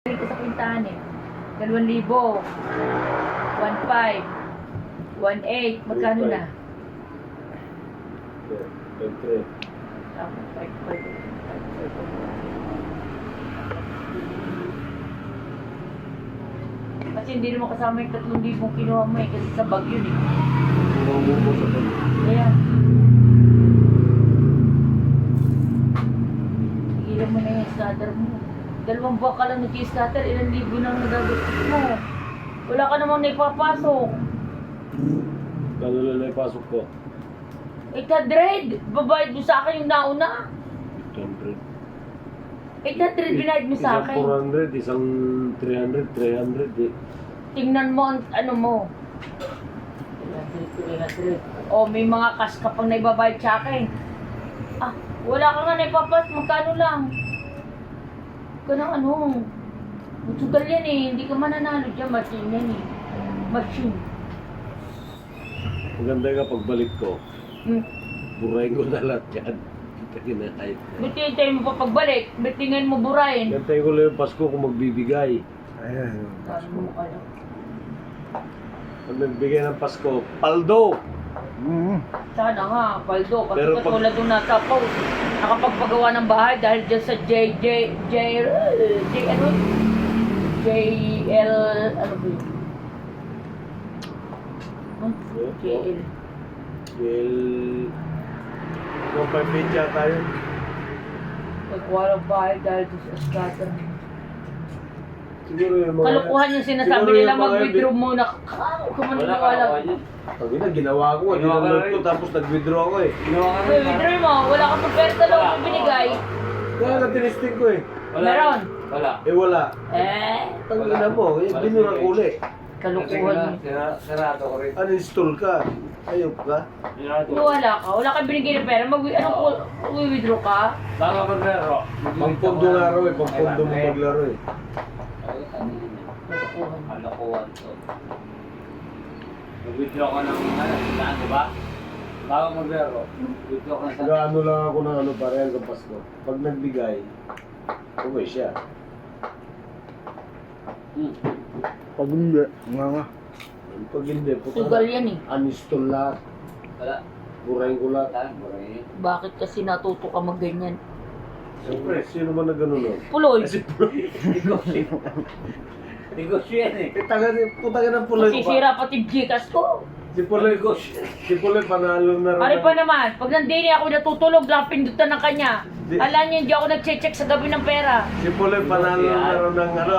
Ko sa pintahan eh. 2,000, 1,500, 1,800, magkano na? 5,300. Tapos 5,500. Kasi hindi naman kasama yung 3,000 kinuha mo eh, kasi sa bag yun eh. Kumamu mo sa pag. Kaya, higilan mo na yung scatter mo. 2 buwan ka lang nag-scatter, ilang libo nang nagagastos mo. Wala ka namang naipapasok. Kano lang na ipasok ko? 800! Babayad mo sa akin yung nauna. 800. 800 binayad mo sa akin. Isang 400, isang 300, 300 eh. Tingnan mo ang ano mo. 300. O, may mga cash ka pang naibabayad sa akin. Ah, wala ka nga naipapas. Magkano lang? Ganang ano. Matugal yan eh. Hindi ka mananalo dyan. Machine yan eh. Machine. Maganda ka pagbalik ko. Hmm. Burahin ko na lahat yan. Kita kinakait na. Ba't hintayin mo pa pagbalik? Ba't tingin mo burahin? Gantayin ko lang yung Pasko kung magbibigay. Ayan. Sabi mo ka lang. Pag nagbigay ng Pasko, paldo! Sana nga, Paldo. Kasi Pero pag- katulad nung nasa post, nakapagpagawa ng bahay dahil dyan sa ano? JL, ano ba yun? Huh? JL. Well, kung pamilya tayo, Nagkuha ng bahay dahil dyan sa scatter. siguro yung mga... Kalukuhan yung sinasabi siguro nila yung mga- mag-withdraw muna. Huwag ka man naniwala. Sabi na, ginawa ko, ginamit ko, tapos nag-withdraw ako eh. Withdraw mo, wala kang pagpera sa loob na binigay. Kaya na tinisting ko eh. Meron. Wala. Eh wala. Eh, Tangina mo, eh, binura ko uli. kalukuhan mo. Sarado ko rin. Uninstall ka. Ayop ka. Kung wala ka, wala kang binigay ng pera, mag-withdraw ka? Bago maglaro. Pampondo nga raw eh, pampondo mo maglaro eh. Kalukuhan. Kalokohan to. Mag-withdraw ka ng saan, di ba? Bago maglaro. Withdraw ka na sa... Nag-ano lang ako ng ano para yan sa Pasko. Pag nagbigay, okay siya. Pag hindi, nga. Pag hindi, Sugal yan eh. uninstall lahat. Wala. Burahin ko lahat. Saan? Buray. Bakit kasi natuto ka magganyan? Siyempre, sino man nag-ano nun? Puloy. Kasi Negosyo yan eh. puta ka ng Puloy. Masisira pati Gcash ko. Si Puloy panalo na rin. Ano pa naman, pag nandini ako natutulog lang pindutan ng kanya. Di- Alam niyo, hindi ako nag-check sa gabi ng pera. Si Puloy panalo na rin ng ano.